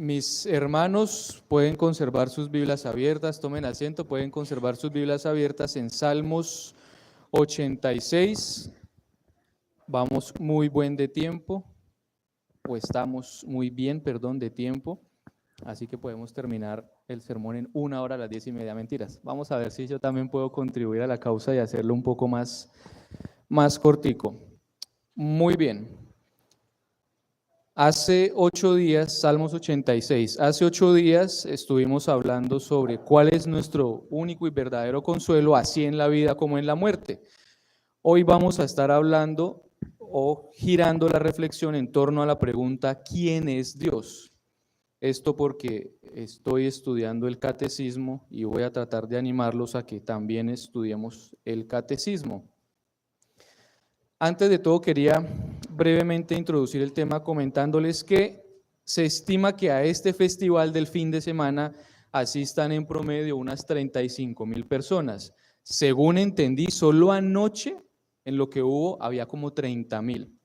Mis hermanos pueden conservar sus Biblias abiertas, tomen asiento, pueden conservar sus Biblias abiertas en Salmos 86. Vamos muy buen de tiempo, o estamos muy bien, perdón, de tiempo. Así que podemos terminar el sermón en 1 hora a las 10:30. Mentiras. Vamos a ver si yo también puedo contribuir a la causa y hacerlo un poco más cortico. Muy bien. Hace 8 días, Salmos 86, hace 8 días estuvimos hablando sobre cuál es nuestro único y verdadero consuelo, así en la vida como en la muerte. Hoy vamos a estar hablando o girando la reflexión en torno a la pregunta, ¿quién es Dios? Esto porque estoy estudiando el catecismo y voy a tratar de animarlos a que también estudiemos el catecismo. Antes de todo quería brevemente introducir el tema comentándoles que se estima que a este festival del fin de semana asistan en promedio unas 35,000 personas. Según entendí, solo anoche en lo que hubo había como 30,000.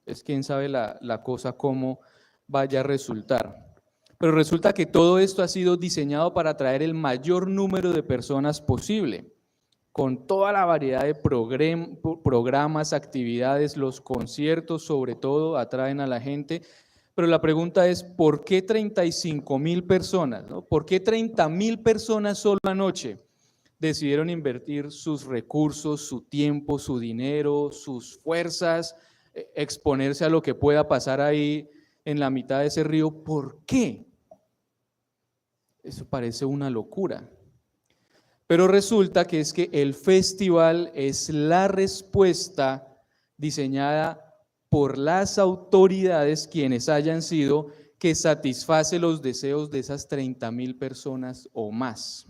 Es quién sabe la cosa cómo vaya a resultar. Pero resulta que todo esto ha sido diseñado para atraer el mayor número de personas posible, con toda la variedad de programas, actividades, los conciertos sobre todo atraen a la gente, pero la pregunta es, ¿por qué 35,000 personas? ¿No? ¿Por qué 30,000 personas solo anoche decidieron invertir sus recursos, su tiempo, su dinero, sus fuerzas, exponerse a lo que pueda pasar ahí en la mitad de ese río? ¿Por qué? Eso parece una locura. Pero resulta que es que el festival es la respuesta diseñada por las autoridades, quienes hayan sido, que satisface los deseos de esas 30,000 personas o más.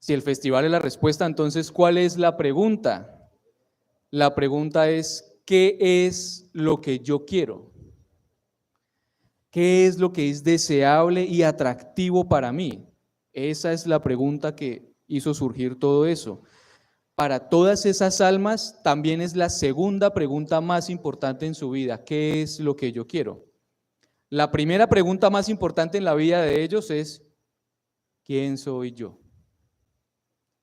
Si el festival es la respuesta, entonces, ¿cuál es la pregunta? La pregunta es, ¿qué es lo que yo quiero? ¿Qué es lo que es deseable y atractivo para mí? Esa es la pregunta que hizo surgir todo eso. Para todas esas almas también es la segunda pregunta más importante en su vida. ¿Qué es lo que yo quiero? La primera pregunta más importante en la vida de ellos es, ¿quién soy yo?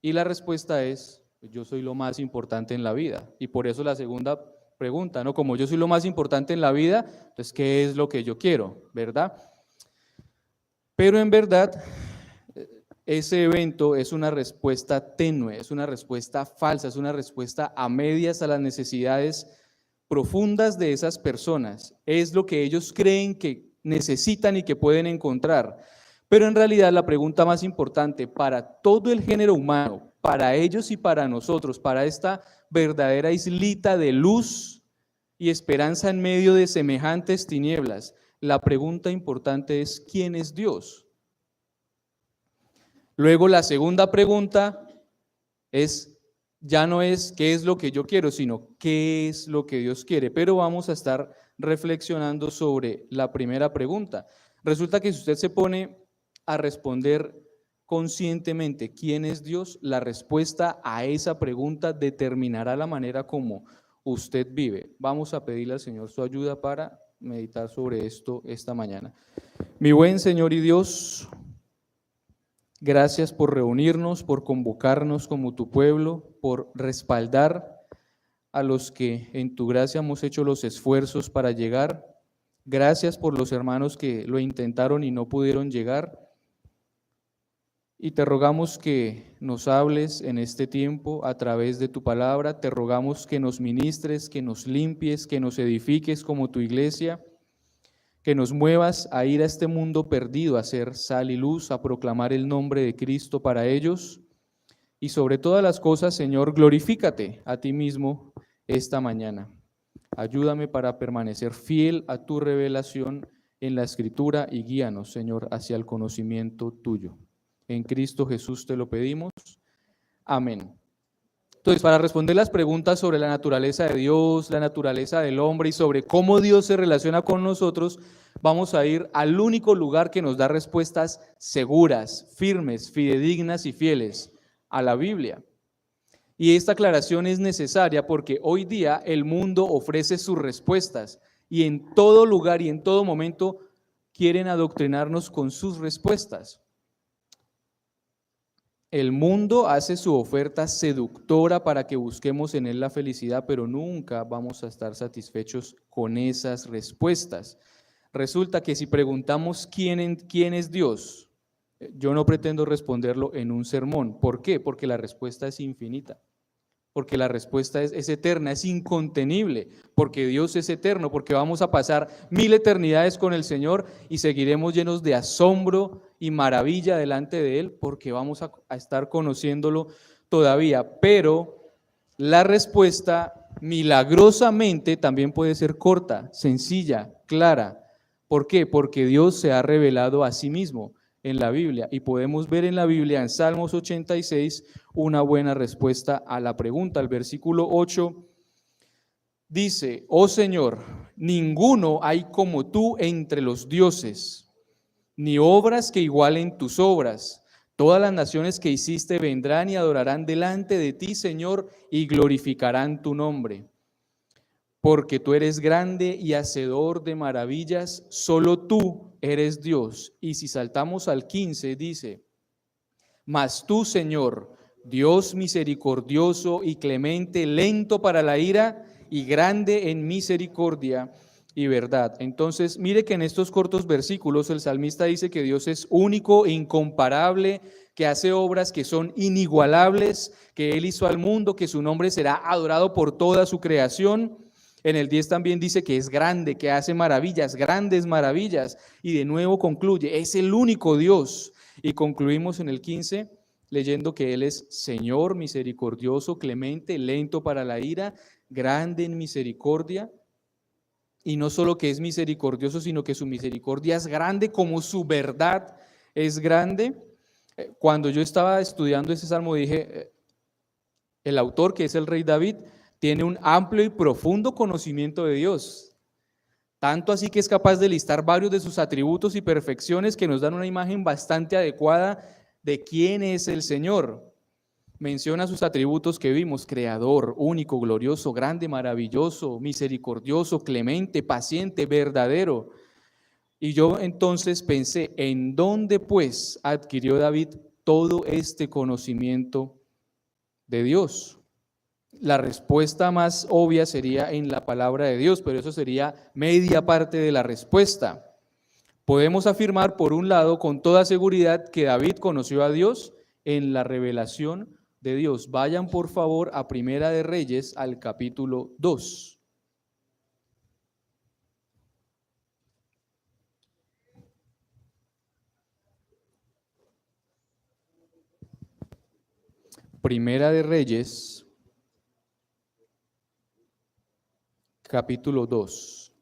Y la respuesta es, yo soy lo más importante en la vida. Y por eso la segunda pregunta, ¿no? Como yo soy lo más importante en la vida, entonces, ¿qué es lo que yo quiero? ¿Verdad? Pero en verdad, ese evento es una respuesta tenue, es una respuesta falsa, es una respuesta a medias a las necesidades profundas de esas personas. Es lo que ellos creen que necesitan y que pueden encontrar. Pero en realidad la pregunta más importante para todo el género humano, para ellos y para nosotros, para esta verdadera islita de luz y esperanza en medio de semejantes tinieblas, la pregunta importante es, ¿quién es Dios? Luego la segunda pregunta es, ya no es qué es lo que yo quiero, sino qué es lo que Dios quiere. Pero vamos a estar reflexionando sobre la primera pregunta. Resulta que si usted se pone a responder conscientemente quién es Dios, la respuesta a esa pregunta determinará la manera como usted vive. Vamos a pedirle al Señor su ayuda para meditar sobre esto esta mañana. Mi buen Señor y Dios, gracias por reunirnos, por convocarnos como tu pueblo, por respaldar a los que en tu gracia hemos hecho los esfuerzos para llegar. Gracias por los hermanos que lo intentaron y no pudieron llegar. Y te rogamos que nos hables en este tiempo a través de tu palabra. Te rogamos que nos ministres, que nos limpies, que nos edifiques como tu iglesia, que nos muevas a ir a este mundo perdido, a ser sal y luz, a proclamar el nombre de Cristo para ellos. Y sobre todas las cosas, Señor, glorifícate a ti mismo esta mañana. Ayúdame para permanecer fiel a tu revelación en la Escritura y guíanos, Señor, hacia el conocimiento tuyo. En Cristo Jesús te lo pedimos. Amén. Entonces, para responder las preguntas sobre la naturaleza de Dios, la naturaleza del hombre y sobre cómo Dios se relaciona con nosotros, vamos a ir al único lugar que nos da respuestas seguras, firmes, fidedignas y fieles, a la Biblia. Y esta aclaración es necesaria porque hoy día el mundo ofrece sus respuestas y en todo lugar y en todo momento quieren adoctrinarnos con sus respuestas. El mundo hace su oferta seductora para que busquemos en él la felicidad, pero nunca vamos a estar satisfechos con esas respuestas. Resulta que si preguntamos quién es Dios, yo no pretendo responderlo en un sermón. ¿Por qué? Porque la respuesta es infinita. Porque la respuesta es eterna, es incontenible, porque Dios es eterno, porque vamos a pasar 1000 eternidades con el Señor y seguiremos llenos de asombro y maravilla delante de Él, porque vamos a estar conociéndolo todavía. Pero la respuesta milagrosamente también puede ser corta, sencilla, clara. ¿Por qué? Porque Dios se ha revelado a sí mismo en la Biblia y podemos ver en la Biblia, en Salmos 86, una buena respuesta a la pregunta. El versículo 8 dice: oh Señor, ninguno hay como tú entre los dioses, ni obras que igualen tus obras. Todas las naciones que hiciste vendrán y adorarán delante de ti, Señor, y glorificarán tu nombre. Porque tú eres grande y hacedor de maravillas, solo tú eres Dios. Y si saltamos al 15, dice: mas tú, Señor, Dios misericordioso y clemente, lento para la ira y grande en misericordia y verdad. Entonces, mire que en estos cortos versículos el salmista dice que Dios es único e incomparable, que hace obras que son inigualables, que Él hizo al mundo, que su nombre será adorado por toda su creación. En el 10 también dice que es grande, que hace maravillas, grandes maravillas. Y de nuevo concluye, es el único Dios. Y concluimos en el 15 leyendo que Él es Señor misericordioso, clemente, lento para la ira, grande en misericordia. Y no solo que es misericordioso, sino que su misericordia es grande como su verdad es grande. Cuando yo estaba estudiando ese salmo dije, el autor, que es el rey David, tiene un amplio y profundo conocimiento de Dios, tanto así que es capaz de listar varios de sus atributos y perfecciones que nos dan una imagen bastante adecuada de quién es el Señor. Menciona sus atributos que vimos: creador, único, glorioso, grande, maravilloso, misericordioso, clemente, paciente, verdadero. Y yo entonces pensé, ¿en dónde pues adquirió David todo este conocimiento de Dios? La respuesta más obvia sería en la palabra de Dios, pero eso sería media parte de la respuesta. Podemos afirmar, por un lado, con toda seguridad que David conoció a Dios en la revelación de Dios. Vayan por favor a Primera de Reyes, al capítulo 2. Primera de Reyes, capítulo 2.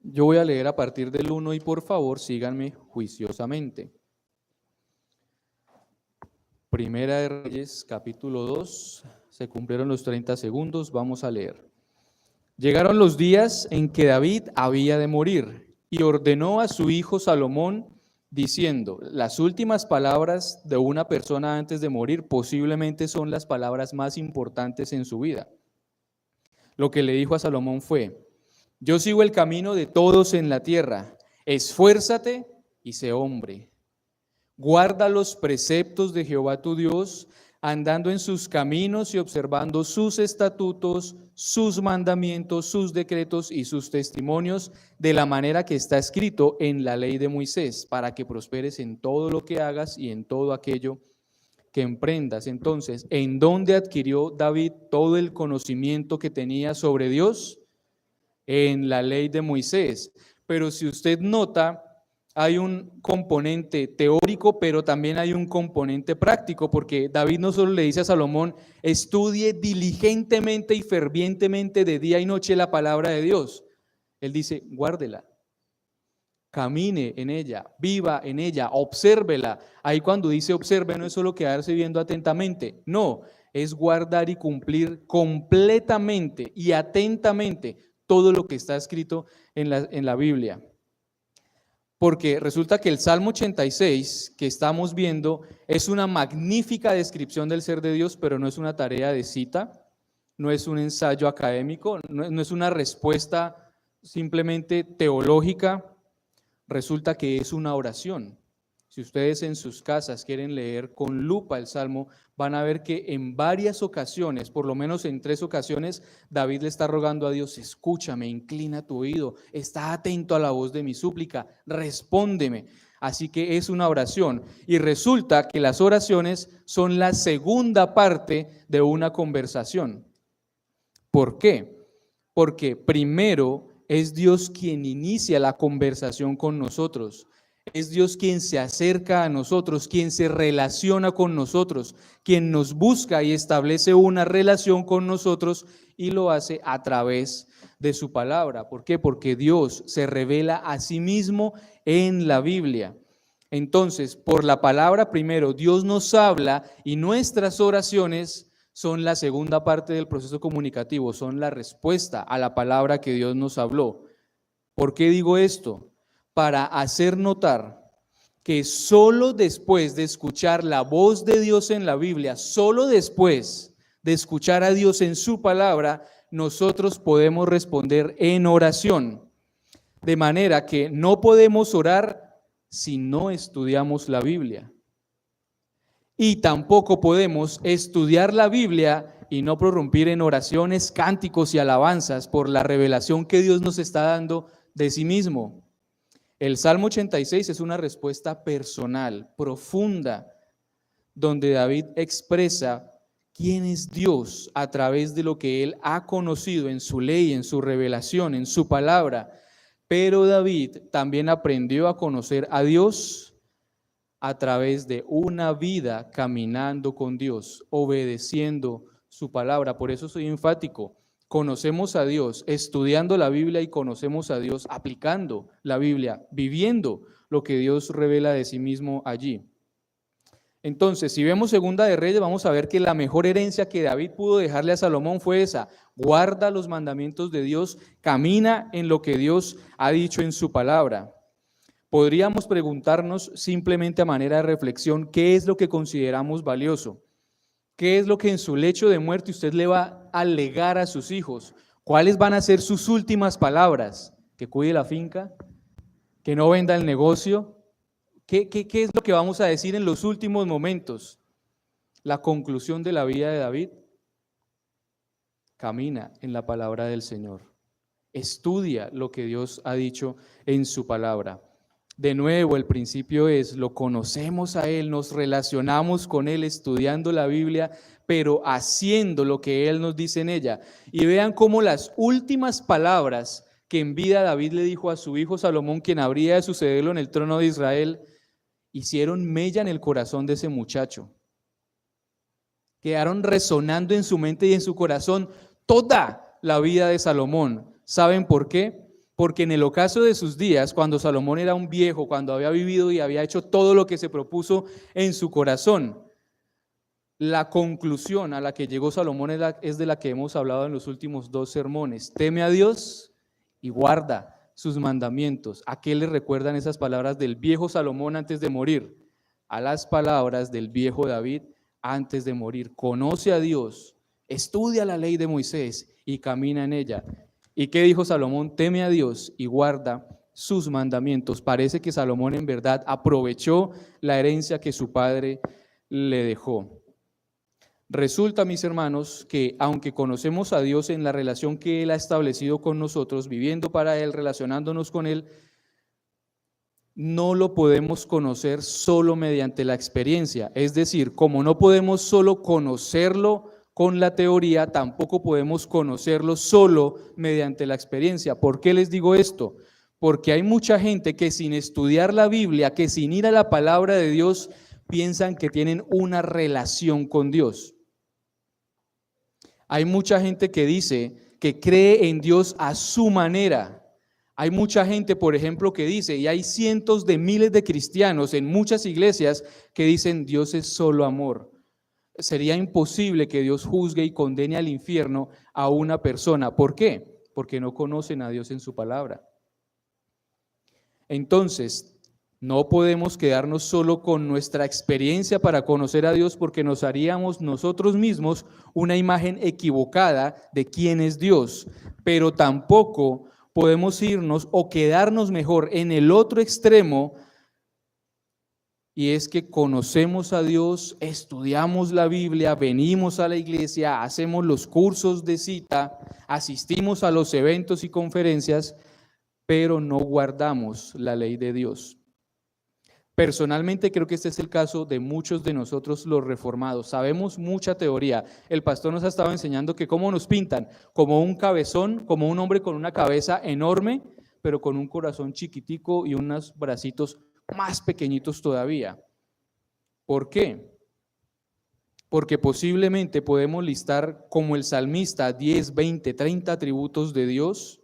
Yo voy a leer a partir del 1 y por favor síganme juiciosamente. Primera de Reyes, capítulo 2, se cumplieron los 30 segundos, vamos a leer. Llegaron los días en que David había de morir y ordenó a su hijo Salomón diciendo: las últimas palabras de una persona antes de morir posiblemente son las palabras más importantes en su vida. Lo que le dijo a Salomón fue: yo sigo el camino de todos en la tierra, esfuérzate y sé hombre. Guarda los preceptos de Jehová tu Dios, andando en sus caminos y observando sus estatutos, sus mandamientos, sus decretos y sus testimonios, de la manera que está escrito en la ley de Moisés, para que prosperes en todo lo que hagas y en todo aquello que emprendas. Entonces, ¿en dónde adquirió David todo el conocimiento que tenía sobre Dios? En la ley de Moisés. Pero si usted nota, hay un componente teórico, pero también hay un componente práctico, porque David no solo le dice a Salomón: estudie diligentemente y fervientemente de día y noche la palabra de Dios. Él dice: guárdela, camine en ella, viva en ella, obsérvela. Ahí cuando dice observe, no es solo quedarse viendo atentamente, no, es guardar y cumplir completamente y atentamente todo lo que está escrito en la Biblia. Porque resulta que el Salmo 86 que estamos viendo es una magnífica descripción del ser de Dios, pero no es una tarea de cita, no es un ensayo académico, no es una respuesta simplemente teológica, resulta que es una oración. Si ustedes en sus casas quieren leer con lupa el Salmo, van a ver que en varias ocasiones, por lo menos en 3 ocasiones, David le está rogando a Dios: escúchame, inclina tu oído, está atento a la voz de mi súplica, respóndeme. Así que es una oración, y resulta que las oraciones son la segunda parte de una conversación. ¿Por qué? Porque primero es Dios quien inicia la conversación con nosotros. Es Dios quien se acerca a nosotros, quien se relaciona con nosotros, quien nos busca y establece una relación con nosotros, y lo hace a través de su palabra. ¿Por qué? Porque Dios se revela a sí mismo en la Biblia. Entonces, por la palabra primero, Dios nos habla, y nuestras oraciones son la segunda parte del proceso comunicativo, son la respuesta a la palabra que Dios nos habló. ¿Por qué digo esto? Para hacer notar que solo después de escuchar la voz de Dios en la Biblia, solo después de escuchar a Dios en su palabra, nosotros podemos responder en oración. De manera que no podemos orar si no estudiamos la Biblia. Y tampoco podemos estudiar la Biblia y no prorrumpir en oraciones, cánticos y alabanzas por la revelación que Dios nos está dando de sí mismo. El Salmo 86 es una respuesta personal, profunda, donde David expresa quién es Dios a través de lo que él ha conocido en su ley, en su revelación, en su palabra. Pero David también aprendió a conocer a Dios a través de una vida caminando con Dios, obedeciendo su palabra. Por eso soy enfático. Conocemos a Dios estudiando la Biblia y conocemos a Dios aplicando la Biblia, viviendo lo que Dios revela de sí mismo allí. Entonces, si vemos Segunda de Reyes, vamos a ver que la mejor herencia que David pudo dejarle a Salomón fue esa: guarda los mandamientos de Dios, camina en lo que Dios ha dicho en su palabra. Podríamos preguntarnos simplemente a manera de reflexión, ¿qué es lo que consideramos valioso? ¿Qué es lo que en su lecho de muerte usted le va a legar a sus hijos? ¿Cuáles van a ser sus últimas palabras? ¿Que cuide la finca? ¿Que no venda el negocio? ¿Qué es lo que vamos a decir en los últimos momentos? La conclusión de la vida de David: camina en la palabra del Señor. Estudia lo que Dios ha dicho en su palabra. De nuevo, el principio es: lo conocemos a Él, nos relacionamos con Él estudiando la Biblia, pero haciendo lo que Él nos dice en ella. Y vean cómo las últimas palabras que en vida David le dijo a su hijo Salomón, quien habría de sucederlo en el trono de Israel, hicieron mella en el corazón de ese muchacho. Quedaron resonando en su mente y en su corazón toda la vida de Salomón. ¿Saben por qué? Porque en el ocaso de sus días, cuando Salomón era un viejo, cuando había vivido y había hecho todo lo que se propuso en su corazón, la conclusión a la que llegó Salomón es de la que hemos hablado en los últimos 2 sermones: teme a Dios y guarda sus mandamientos. ¿A qué le recuerdan esas palabras del viejo Salomón antes de morir? A las palabras del viejo David antes de morir. Conoce a Dios, estudia la ley de Moisés y camina en ella. ¿Y qué dijo Salomón? Teme a Dios y guarda sus mandamientos. Parece que Salomón en verdad aprovechó la herencia que su padre le dejó. Resulta, mis hermanos, que aunque conocemos a Dios en la relación que Él ha establecido con nosotros, viviendo para Él, relacionándonos con Él, no lo podemos conocer solo mediante la experiencia. Es decir, como no podemos solo conocerlo con la teoría, tampoco podemos conocerlo solo mediante la experiencia. ¿Por qué les digo esto? Porque hay mucha gente que sin estudiar la Biblia, que sin ir a la palabra de Dios, piensan que tienen una relación con Dios. Hay mucha gente que dice que cree en Dios a su manera. Hay mucha gente, por ejemplo, que dice, y hay cientos de miles de cristianos en muchas iglesias que dicen: Dios es solo amor. Sería imposible que Dios juzgue y condene al infierno a una persona. ¿Por qué? Porque no conocen a Dios en su palabra. Entonces, no podemos quedarnos solo con nuestra experiencia para conocer a Dios, porque nos haríamos nosotros mismos una imagen equivocada de quién es Dios, pero tampoco podemos irnos o quedarnos mejor en el otro extremo, y es que conocemos a Dios, estudiamos la Biblia, venimos a la iglesia, hacemos los cursos de cita, asistimos a los eventos y conferencias, pero no guardamos la ley de Dios. Personalmente creo que este es el caso de muchos de nosotros los reformados. Sabemos mucha teoría. El pastor nos ha estado enseñando que cómo nos pintan, como un cabezón, como un hombre con una cabeza enorme, pero con un corazón chiquitico y unos bracitos más pequeñitos todavía. ¿Por qué? Porque posiblemente podemos listar como el salmista 10, 20, 30 atributos de Dios,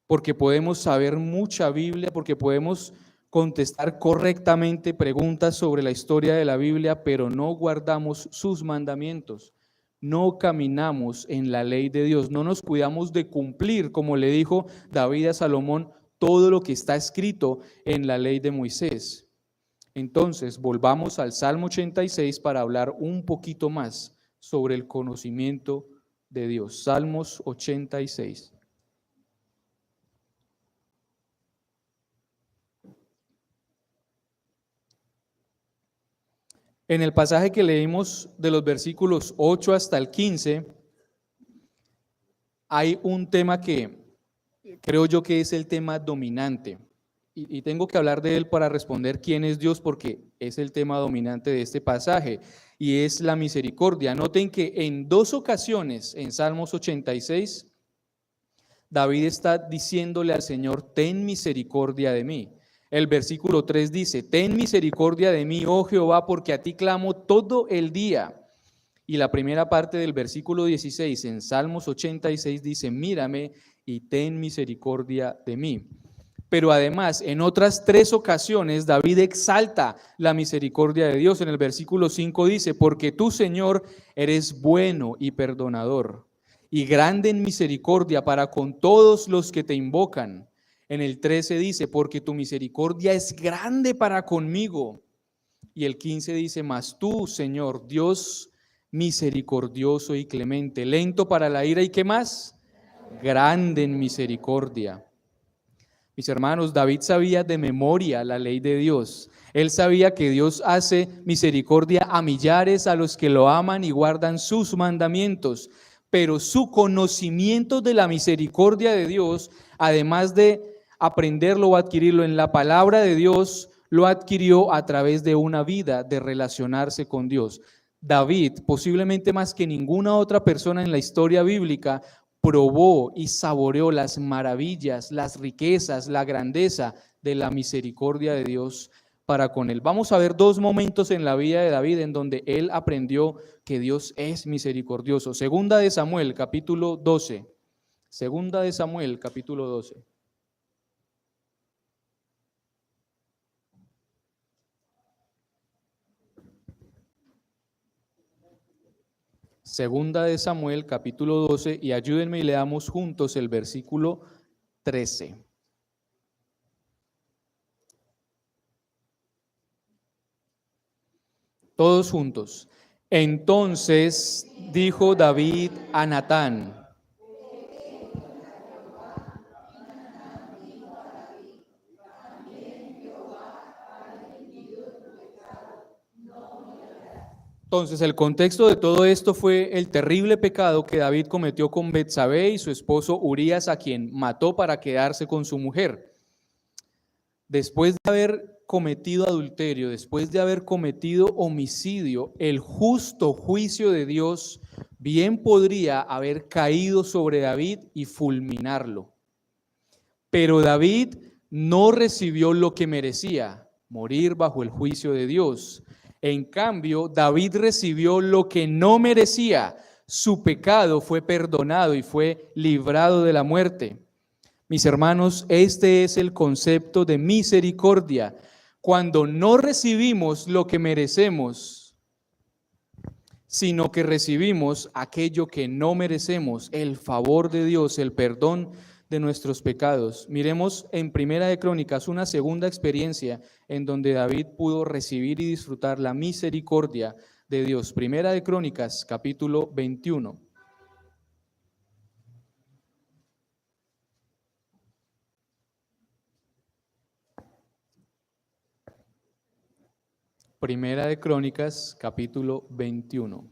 porque podemos saber mucha Biblia, porque podemos contestar correctamente preguntas sobre la historia de la Biblia, pero no guardamos sus mandamientos, no caminamos en la ley de Dios, no nos cuidamos de cumplir, como le dijo David a Salomón, todo lo que está escrito en la ley de Moisés. Entonces, volvamos al Salmo 86 para hablar un poquito más sobre el conocimiento de Dios. Salmos 86. En el pasaje que leímos de los versículos 8 hasta el 15, hay un tema que creo yo que es el tema dominante. Y tengo que hablar de él para responder quién es Dios, porque es el tema dominante de este pasaje, y es la misericordia. Noten que en 2 ocasiones en Salmos 86, David está diciéndole al Señor, ten misericordia de mí. El versículo 3 dice, ten misericordia de mí, oh Jehová, porque a ti clamo todo el día. Y la primera parte del versículo 16 en Salmos 86 dice, mírame y ten misericordia de mí. Pero además, en otras 3 ocasiones, David exalta la misericordia de Dios. En el versículo 5 dice, porque tú, Señor, eres bueno y perdonador, y grande en misericordia para con todos los que te invocan. En el 13 dice, porque tu misericordia es grande para conmigo. Y el 15 dice, mas tú, Señor, Dios misericordioso y clemente, lento para la ira, ¿y qué más? Grande en misericordia. Mis hermanos, David sabía de memoria la ley de Dios. Él sabía que Dios hace misericordia a millares a los que lo aman y guardan sus mandamientos. Pero su conocimiento de la misericordia de Dios, además de aprenderlo o adquirirlo en la palabra de Dios, lo adquirió a través de una vida de relacionarse con Dios. David, posiblemente más que ninguna otra persona en la historia bíblica, probó y saboreó las maravillas, las riquezas, la grandeza de la misericordia de Dios para con él. Vamos a ver 2 momentos en la vida de David en donde él aprendió que Dios es misericordioso. Segunda de Samuel, capítulo 12. Segunda de Samuel, capítulo 12. Segunda de Samuel, capítulo 12, y ayúdenme y leamos juntos el versículo 13. Todos juntos. Entonces dijo David a Natán, entonces, el contexto de todo esto fue el terrible pecado que David cometió con Betsabé y su esposo Urías, a quien mató para quedarse con su mujer. Después de haber cometido adulterio, después de haber cometido homicidio, el justo juicio de Dios bien podría haber caído sobre David y fulminarlo. Pero David no recibió lo que merecía, morir bajo el juicio de Dios. En cambio, David recibió lo que no merecía. Su pecado fue perdonado y fue librado de la muerte. Mis hermanos, este es el concepto de misericordia. Cuando no recibimos lo que merecemos, sino que recibimos aquello que no merecemos, el favor de Dios, el perdón de nuestros pecados. Miremos en Primera de Crónicas una segunda experiencia en donde David pudo recibir y disfrutar la misericordia de Dios. Primera de Crónicas, capítulo 21. Primera de Crónicas, capítulo 21.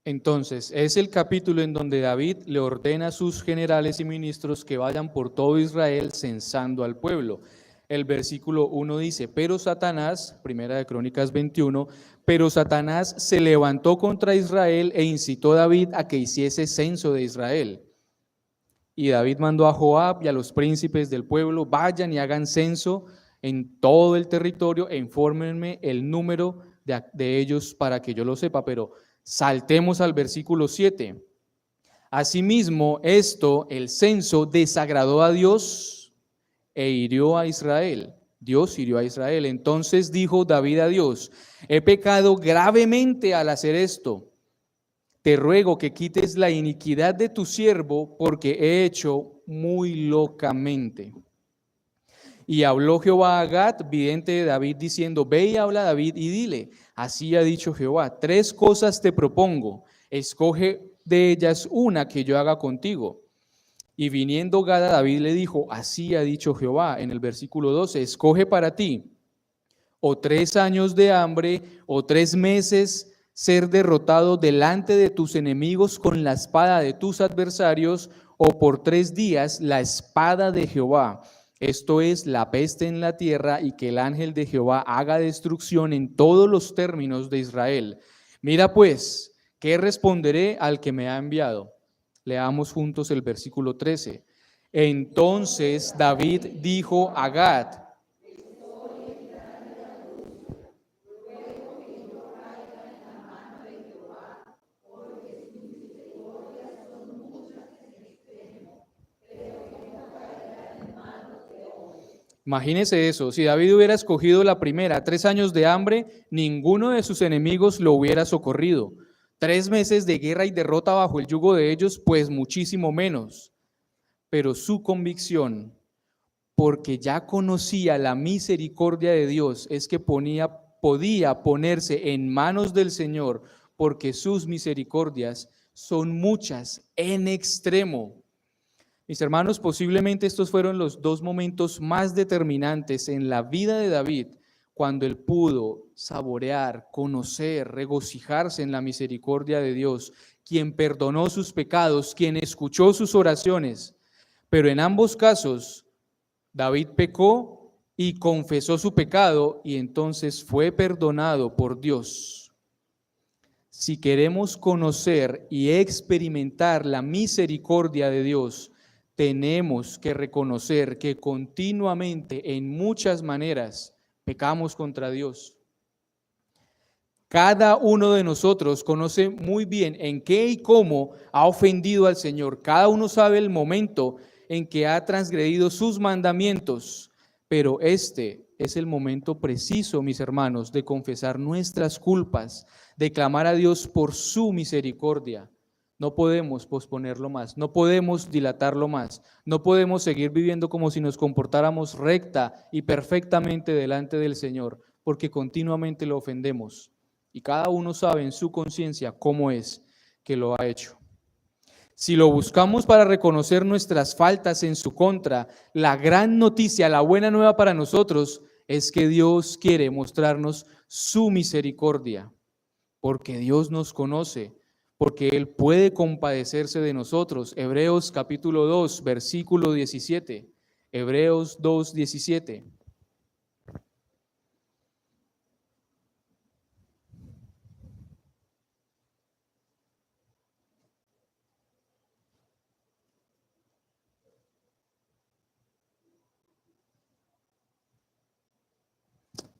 Entonces, es el capítulo en donde David le ordena a sus generales y ministros que vayan por todo Israel censando al pueblo. El versículo 1 dice, pero Satanás, Primera de Crónicas 21, pero Satanás se levantó contra Israel e incitó a David a que hiciese censo de Israel. Y David mandó a Joab y a los príncipes del pueblo, vayan y hagan censo en todo el territorio e infórmenme el número de ellos para que yo lo sepa. Pero saltemos al versículo 7. Asimismo, el censo desagradó a Dios e hirió a Israel. Dios hirió a Israel. Entonces dijo David a Dios, he pecado gravemente al hacer esto. Te ruego que quites la iniquidad de tu siervo, porque he hecho muy locamente. Y habló Jehová a Gad, vidente de David, diciendo, ve y habla a David y dile, así ha dicho Jehová, 3 cosas te propongo, escoge de ellas una que yo haga contigo. Y viniendo Gad a David le dijo, así ha dicho Jehová, en el versículo 12, escoge para ti o 3 años de hambre o 3 meses ser derrotado delante de tus enemigos con la espada de tus adversarios, o por 3 días la espada de Jehová, esto es la peste en la tierra, y que el ángel de Jehová haga destrucción en todos los términos de Israel. Mira pues, ¿qué responderé al que me ha enviado? Leamos juntos el versículo 13. Entonces David dijo a Gad, imagínese eso, si David hubiera escogido la primera, 3 años de hambre, ninguno de sus enemigos lo hubiera socorrido. 3 meses de guerra y derrota bajo el yugo de ellos, pues muchísimo menos. Pero su convicción, porque ya conocía la misericordia de Dios, es que podía ponerse en manos del Señor, porque sus misericordias son muchas en extremo. Mis hermanos, posiblemente estos fueron los 2 momentos más determinantes en la vida de David, cuando él pudo saborear, conocer, regocijarse en la misericordia de Dios, quien perdonó sus pecados, quien escuchó sus oraciones. Pero en ambos casos, David pecó y confesó su pecado, y entonces fue perdonado por Dios. Si queremos conocer y experimentar la misericordia de Dios, tenemos que reconocer que continuamente, en muchas maneras, pecamos contra Dios. Cada uno de nosotros conoce muy bien en qué y cómo ha ofendido al Señor. Cada uno sabe el momento en que ha transgredido sus mandamientos, pero este es el momento preciso, mis hermanos, de confesar nuestras culpas, de clamar a Dios por su misericordia. No podemos posponerlo más, no podemos dilatarlo más, no podemos seguir viviendo como si nos comportáramos recta y perfectamente delante del Señor, porque continuamente lo ofendemos. Y cada uno sabe en su conciencia cómo es que lo ha hecho. Si lo buscamos para reconocer nuestras faltas en su contra, la gran noticia, la buena nueva para nosotros es que Dios quiere mostrarnos su misericordia, porque Dios nos conoce, porque Él puede compadecerse de nosotros. Hebreos capítulo 2, versículo 17. Hebreos 2, 17.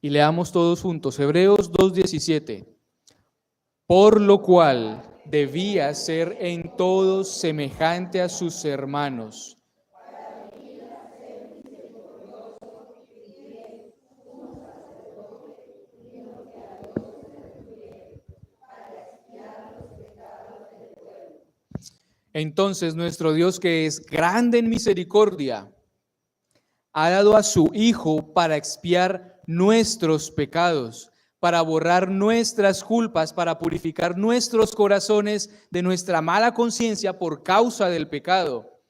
Y leamos todos juntos, Hebreos 2:17. Por lo cual debía ser en todos semejante a sus hermanos. Entonces nuestro Dios, que es grande en misericordia, ha dado a su Hijo para expiar nuestros pecados, para borrar nuestras culpas, para purificar nuestros corazones de nuestra mala conciencia por causa del pecado.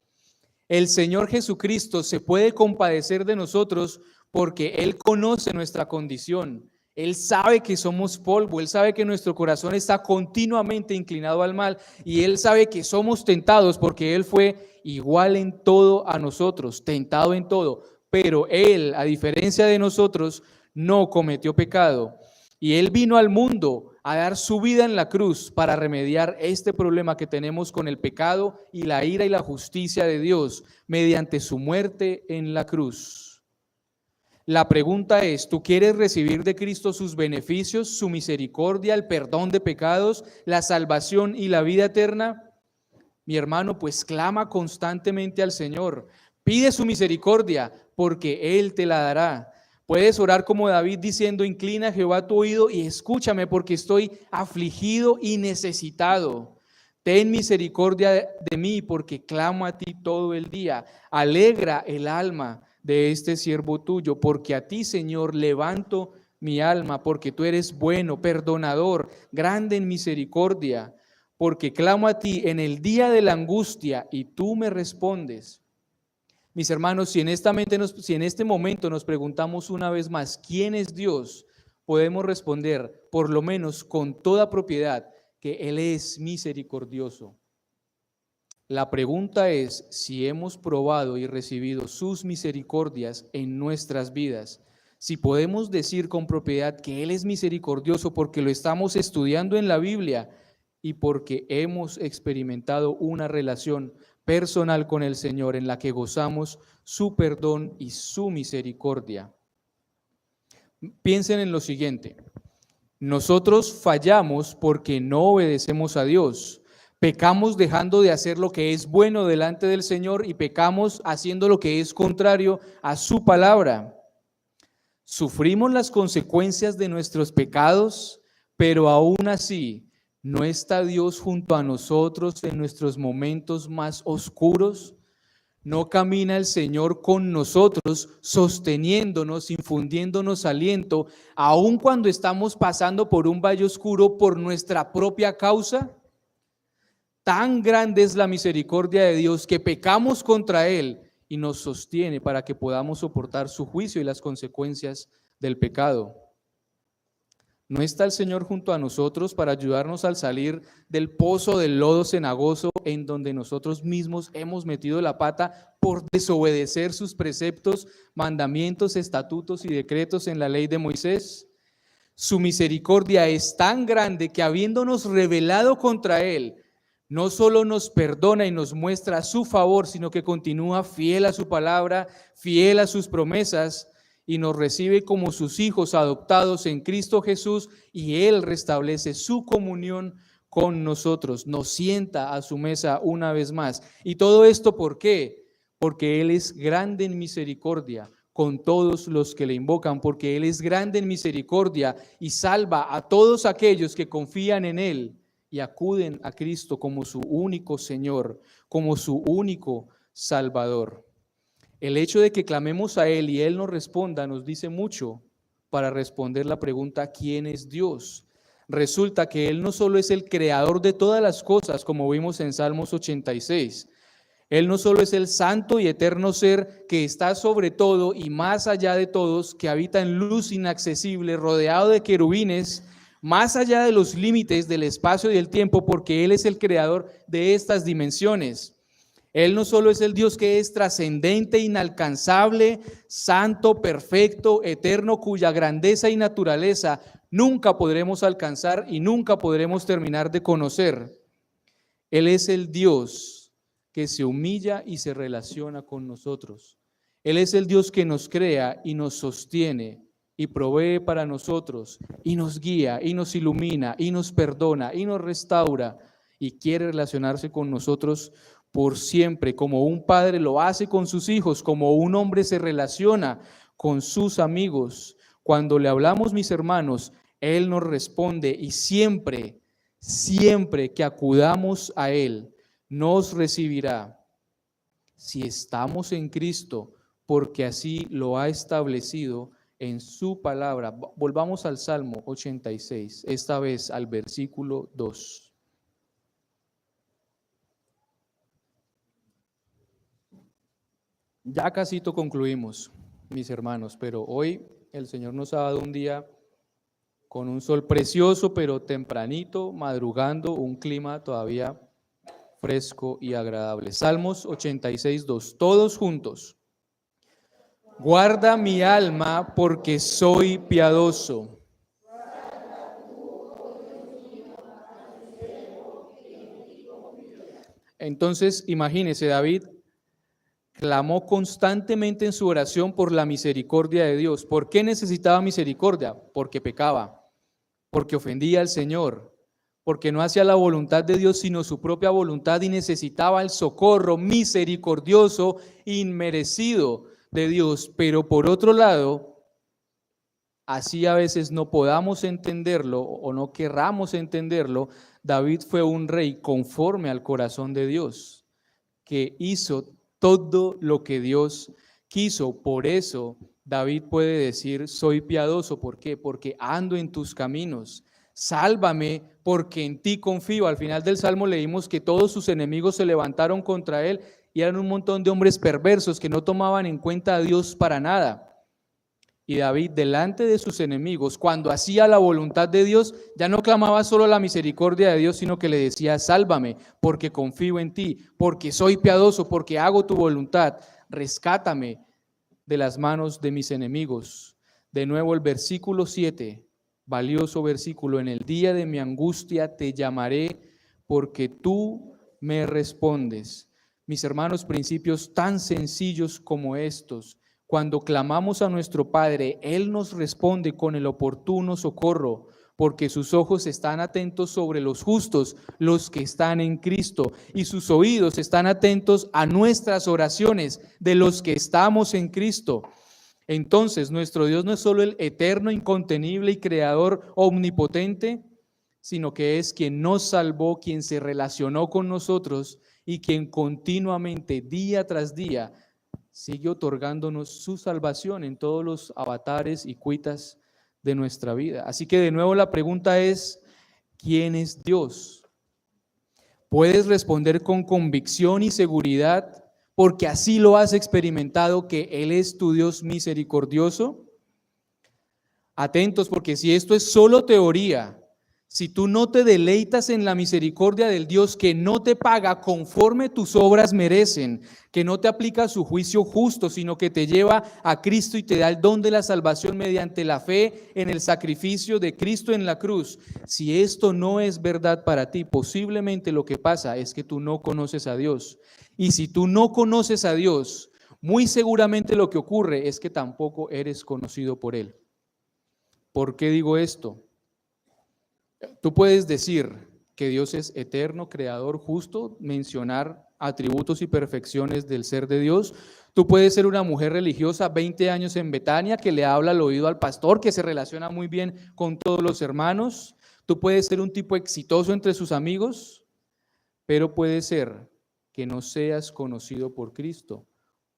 El Señor Jesucristo se puede compadecer de nosotros porque Él conoce nuestra condición. Él sabe que somos polvo, Él sabe que nuestro corazón está continuamente inclinado al mal y Él sabe que somos tentados porque Él fue igual en todo a nosotros, tentado en todo, pero Él, a diferencia de nosotros, no cometió pecado. Y Él vino al mundo a dar su vida en la cruz para remediar este problema que tenemos con el pecado y la ira y la justicia de Dios mediante su muerte en la cruz. La pregunta es, ¿tú quieres recibir de Cristo sus beneficios, su misericordia, el perdón de pecados, la salvación y la vida eterna? Mi hermano, pues clama constantemente al Señor, pide su misericordia porque Él te la dará. Puedes orar como David diciendo, inclina Jehová tu oído y escúchame porque estoy afligido y necesitado. Ten misericordia de mí porque clamo a ti todo el día. Alegra el alma de este siervo tuyo, porque a ti, Señor, levanto mi alma, porque tú eres bueno, perdonador, grande en misericordia, porque clamo a ti en el día de la angustia y tú me respondes. Mis hermanos, si en este momento nos preguntamos una vez más, ¿quién es Dios? Podemos responder, por lo menos con toda propiedad, que Él es misericordioso. La pregunta es si hemos probado y recibido sus misericordias en nuestras vidas. Si podemos decir con propiedad que Él es misericordioso porque lo estamos estudiando en la Biblia y porque hemos experimentado una relación personal con el Señor en la que gozamos su perdón y su misericordia. Piensen en lo siguiente: nosotros fallamos porque no obedecemos a Dios. Pecamos dejando de hacer lo que es bueno delante del Señor y pecamos haciendo lo que es contrario a su palabra. Sufrimos las consecuencias de nuestros pecados, pero aún así, ¿no está Dios junto a nosotros en nuestros momentos más oscuros? ¿No camina el Señor con nosotros, sosteniéndonos, infundiéndonos aliento, aun cuando estamos pasando por un valle oscuro por nuestra propia causa? Tan grande es la misericordia de Dios que pecamos contra Él y nos sostiene para que podamos soportar su juicio y las consecuencias del pecado. ¿No está el Señor junto a nosotros para ayudarnos al salir del pozo del lodo cenagoso en donde nosotros mismos hemos metido la pata por desobedecer sus preceptos, mandamientos, estatutos y decretos en la ley de Moisés? Su misericordia es tan grande que habiéndonos rebelado contra Él, no solo nos perdona y nos muestra su favor, sino que continúa fiel a su palabra, fiel a sus promesas, y nos recibe como sus hijos adoptados en Cristo Jesús, y Él restablece su comunión con nosotros, nos sienta a su mesa una vez más. ¿Y todo esto por qué? Porque Él es grande en misericordia con todos los que le invocan, porque Él es grande en misericordia y salva a todos aquellos que confían en Él y acuden a Cristo como su único Señor, como su único Salvador. El hecho de que clamemos a Él y Él nos responda nos dice mucho para responder la pregunta ¿quién es Dios? Resulta que Él no solo es el creador de todas las cosas, como vimos en Salmos 86. Él no solo es el santo y eterno ser que está sobre todo y más allá de todos, que habita en luz inaccesible, rodeado de querubines, más allá de los límites del espacio y el tiempo, porque Él es el creador de estas dimensiones. Él no solo es el Dios que es trascendente, inalcanzable, santo, perfecto, eterno, cuya grandeza y naturaleza nunca podremos alcanzar y nunca podremos terminar de conocer. Él es el Dios que se humilla y se relaciona con nosotros. Él es el Dios que nos crea y nos sostiene y provee para nosotros y nos guía y nos ilumina y nos perdona y nos restaura y quiere relacionarse con nosotros por siempre, como un padre lo hace con sus hijos, como un hombre se relaciona con sus amigos. Cuando le hablamos, mis hermanos, Él nos responde y siempre que acudamos a Él, nos recibirá si estamos en Cristo, porque así lo ha establecido en su palabra. Volvamos al Salmo 86, esta vez al versículo 2. Ya casito concluimos, mis hermanos, pero hoy el Señor nos ha dado un día con un sol precioso, pero tempranito, madrugando, un clima todavía fresco y agradable. Salmos 86:2, todos juntos. Guarda mi alma porque soy piadoso. Entonces, imagínese, David clamó constantemente en su oración por la misericordia de Dios. ¿Por qué necesitaba misericordia? Porque pecaba, porque ofendía al Señor, porque no hacía la voluntad de Dios sino su propia voluntad y necesitaba el socorro misericordioso, inmerecido de Dios. Pero por otro lado, así a veces no podamos entenderlo o no querramos entenderlo, David fue un rey conforme al corazón de Dios, que hizo todo lo que Dios quiso. Por eso David puede decir, soy piadoso. ¿Por qué? Porque ando en tus caminos. Sálvame porque en ti confío. Al final del Salmo leímos que todos sus enemigos se levantaron contra él y eran un montón de hombres perversos que no tomaban en cuenta a Dios para nada. Y David, delante de sus enemigos, cuando hacía la voluntad de Dios, ya no clamaba solo la misericordia de Dios, sino que le decía, sálvame, porque confío en ti, porque soy piadoso, porque hago tu voluntad, rescátame de las manos de mis enemigos. De nuevo el versículo 7, valioso versículo, en el día de mi angustia te llamaré, porque tú me respondes. Mis hermanos, principios tan sencillos como estos. Cuando clamamos a nuestro Padre, Él nos responde con el oportuno socorro, porque sus ojos están atentos sobre los justos, los que están en Cristo, y sus oídos están atentos a nuestras oraciones de los que estamos en Cristo. Entonces, nuestro Dios no es solo el eterno, incontenible y creador omnipotente, sino que es quien nos salvó, quien se relacionó con nosotros y quien continuamente, día tras día, sigue otorgándonos su salvación en todos los avatares y cuitas de nuestra vida. Así que de nuevo la pregunta es, ¿quién es Dios? Puedes responder con convicción y seguridad, porque así lo has experimentado, que Él es tu Dios misericordioso. Atentos, porque si esto es solo teoría, si tú no te deleitas en la misericordia del Dios que no te paga conforme tus obras merecen, que no te aplica su juicio justo, sino que te lleva a Cristo y te da el don de la salvación mediante la fe en el sacrificio de Cristo en la cruz, si esto no es verdad para ti, posiblemente lo que pasa es que tú no conoces a Dios. Y si tú no conoces a Dios, muy seguramente lo que ocurre es que tampoco eres conocido por Él. ¿Por qué digo esto? Tú puedes decir que Dios es eterno, creador, justo, mencionar atributos y perfecciones del ser de Dios. Tú puedes ser una mujer religiosa, 20 años en Betania, que le habla al oído al pastor, que se relaciona muy bien con todos los hermanos. Tú puedes ser un tipo exitoso entre sus amigos, pero puede ser que no seas conocido por Cristo.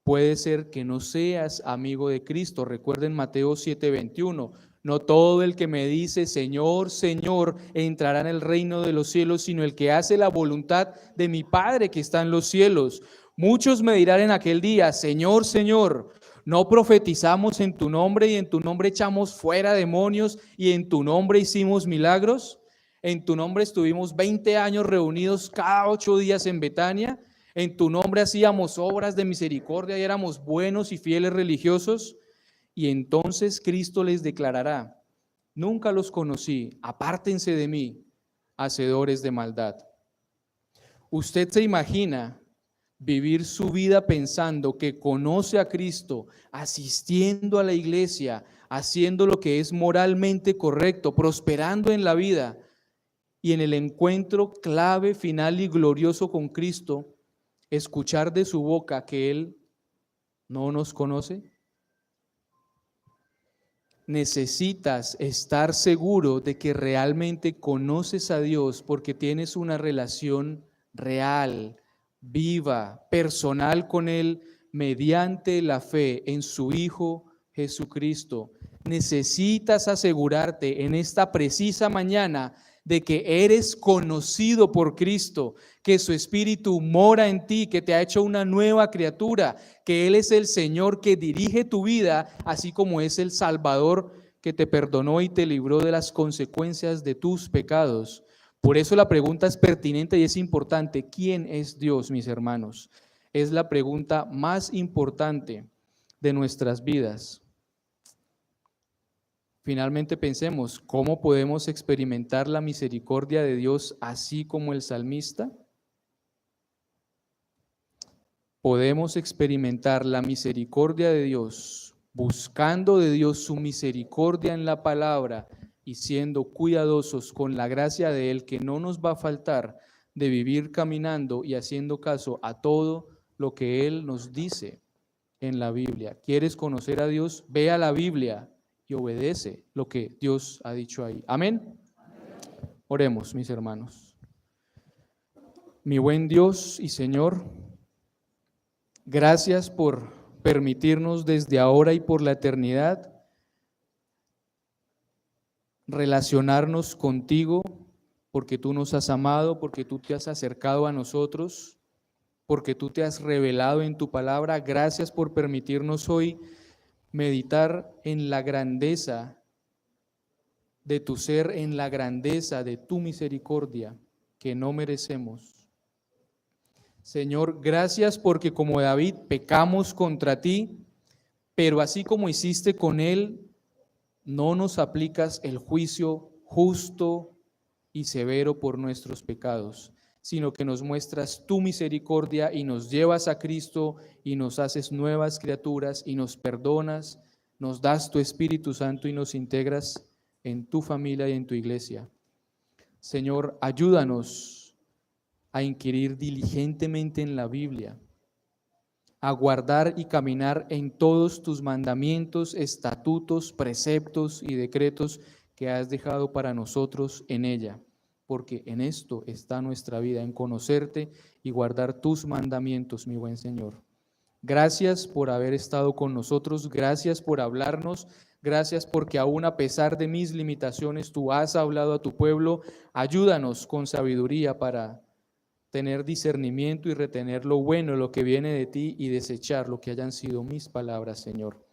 Puede ser que no seas amigo de Cristo. Recuerden Mateo 7:21. No todo el que me dice Señor, Señor, entrará en el reino de los cielos, sino el que hace la voluntad de mi Padre que está en los cielos. Muchos me dirán en aquel día, Señor, Señor, ¿no profetizamos en tu nombre y en tu nombre echamos fuera demonios y en tu nombre hicimos milagros? En tu nombre estuvimos 20 años reunidos cada 8 días en Betania. En tu nombre hacíamos obras de misericordia y éramos buenos y fieles religiosos. Y entonces Cristo les declarará, nunca los conocí, apártense de mí, hacedores de maldad. ¿Usted se imagina vivir su vida pensando que conoce a Cristo, asistiendo a la iglesia, haciendo lo que es moralmente correcto, prosperando en la vida, y en el encuentro clave, final y glorioso con Cristo, escuchar de su boca que Él no nos conoce? Necesitas estar seguro de que realmente conoces a Dios porque tienes una relación real, viva, personal con Él mediante la fe en su Hijo Jesucristo. Necesitas asegurarte en esta precisa mañana de que eres conocido por Cristo, que su Espíritu mora en ti, que te ha hecho una nueva criatura, que Él es el Señor que dirige tu vida, así como es el Salvador que te perdonó y te libró de las consecuencias de tus pecados. Por eso la pregunta es pertinente y es importante. ¿Quién es Dios, mis hermanos? Es la pregunta más importante de nuestras vidas. Finalmente pensemos, ¿cómo podemos experimentar la misericordia de Dios así como el salmista? Podemos experimentar la misericordia de Dios buscando de Dios su misericordia en la palabra y siendo cuidadosos con la gracia de Él que no nos va a faltar de vivir caminando y haciendo caso a todo lo que Él nos dice en la Biblia. ¿Quieres conocer a Dios? Ve a la Biblia y obedece lo que Dios ha dicho ahí. Amén. Oremos, mis hermanos. Mi buen Dios y Señor, gracias por permitirnos desde ahora y por la eternidad relacionarnos contigo, porque tú nos has amado, porque tú te has acercado a nosotros, porque tú te has revelado en tu palabra. Gracias por permitirnos hoy meditar en la grandeza de tu ser, en la grandeza de tu misericordia que no merecemos. Señor, gracias porque como David pecamos contra ti, pero así como hiciste con él, no nos aplicas el juicio justo y severo por nuestros pecados, sino que nos muestras tu misericordia y nos llevas a Cristo y nos haces nuevas criaturas y nos perdonas, nos das tu Espíritu Santo y nos integras en tu familia y en tu iglesia. Señor, ayúdanos a inquirir diligentemente en la Biblia, a guardar y caminar en todos tus mandamientos, estatutos, preceptos y decretos que has dejado para nosotros en ella, porque en esto está nuestra vida, en conocerte y guardar tus mandamientos, mi buen Señor. Gracias por haber estado con nosotros, gracias por hablarnos, gracias porque aún a pesar de mis limitaciones, tú has hablado a tu pueblo. Ayúdanos con sabiduría para tener discernimiento y retener lo bueno, lo que viene de ti, y desechar lo que hayan sido mis palabras, Señor.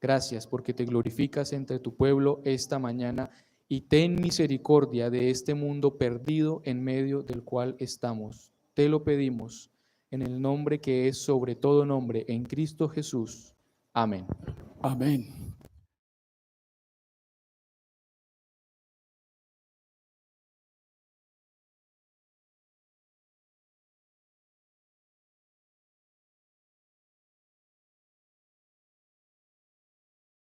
Gracias porque te glorificas entre tu pueblo esta mañana y ten misericordia de este mundo perdido en medio del cual estamos. Te lo pedimos en el nombre que es sobre todo nombre, en Cristo Jesús. Amén. Amén.